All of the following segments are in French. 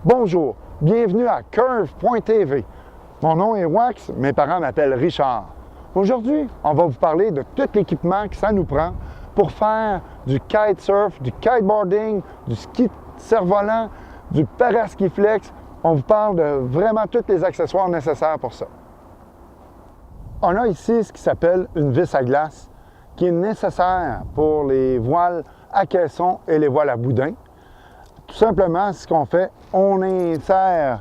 Bonjour, bienvenue à Curve.tv. Mon nom est Wax, mes parents m'appellent Richard. Aujourd'hui, on va vous parler de tout l'équipement que ça nous prend pour faire du kitesurf, du kiteboarding, du ski cerf-volant, du paraski flex. On vous parle de vraiment tous les accessoires nécessaires pour ça. On a ici ce qui s'appelle une vis à glace qui est nécessaire pour les voiles à caisson et les voiles à boudin. Tout simplement, ce qu'on fait, on insère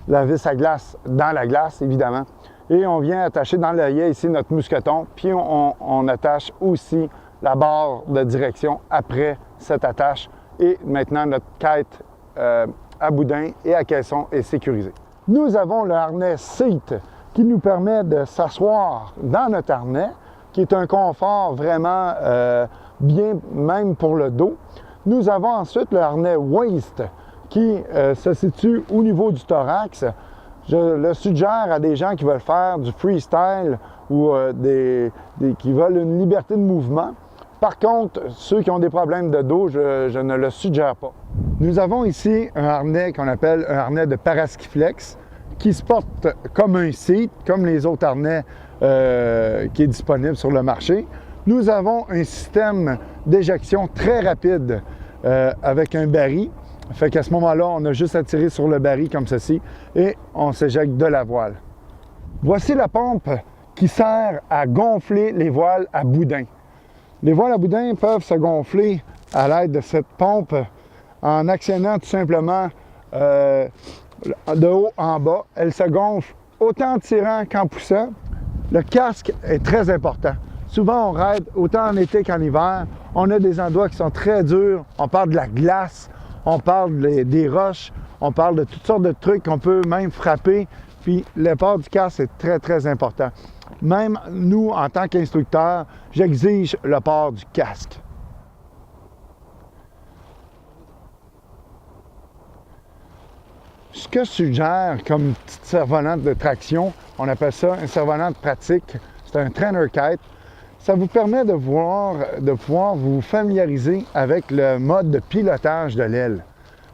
la vis à glace dans la glace, évidemment, et on vient attacher dans l'œillet ici notre mousqueton, puis on attache aussi la barre de direction après cette attache, et maintenant notre kite à boudin et à caisson est sécurisé. Nous avons le harnais Seat qui nous permet de s'asseoir dans notre harnais, qui est un confort vraiment bien, même pour le dos. Nous avons ensuite le harnais Waist qui se situe au niveau du thorax. Je le suggère à des gens qui veulent faire du freestyle ou qui veulent une liberté de mouvement. Par contre, ceux qui ont des problèmes de dos, je ne le suggère pas. Nous avons ici un harnais qu'on appelle un harnais de paraski flex qui se porte comme un seat, comme les autres harnais qui est disponible sur le marché. Nous avons un système d'éjection très rapide avec un baril. Fait qu'à ce moment-là, on a juste à tirer sur le baril comme ceci et on s'éjecte de la voile. Voici la pompe qui sert à gonfler les voiles à boudin. Les voiles à boudin peuvent se gonfler à l'aide de cette pompe en actionnant tout simplement de haut en bas. Elle se gonfle autant en tirant qu'en poussant. Le casque est très important. Souvent, on raide autant en été qu'en hiver. On a des endroits qui sont très durs. On parle de la glace, on parle des roches, on parle de toutes sortes de trucs qu'on peut même frapper. Puis le port du casque est très, très important. Même nous, en tant qu'instructeurs, j'exige le port du casque. Ce que je suggère comme petite cerf-volant de traction, on appelle ça un cerf-volant de pratique, c'est un trainer kite. Ça vous permet de pouvoir vous familiariser avec le mode de pilotage de l'aile.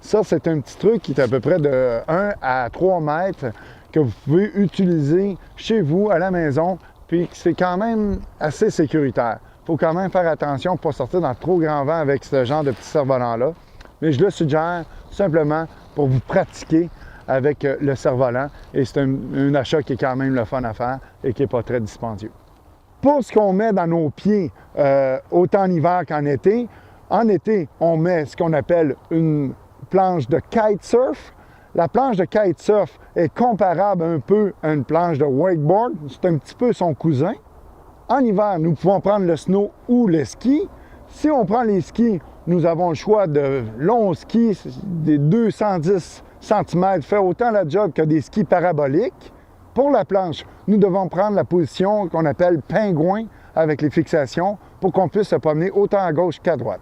Ça, c'est un petit truc qui est à peu près de 1 à 3 mètres que vous pouvez utiliser chez vous, à la maison, puis c'est quand même assez sécuritaire. Il faut quand même faire attention pour ne pas sortir dans trop grand vent avec ce genre de petit cerf-volant-là. Mais je le suggère tout simplement pour vous pratiquer avec le cerf-volant. Et c'est un achat qui est quand même le fun à faire et qui n'est pas très dispendieux. Pour ce qu'on met dans nos pieds, autant en hiver qu'en été, on met ce qu'on appelle une planche de kitesurf. La planche de kitesurf est comparable un peu à une planche de wakeboard. C'est un petit peu son cousin. En hiver, nous pouvons prendre le snow ou le ski. Si on prend les skis, nous avons le choix de longs skis, des 210 cm, fait autant la job que des skis paraboliques. Pour la planche, nous devons prendre la position qu'on appelle pingouin avec les fixations pour qu'on puisse se promener autant à gauche qu'à droite.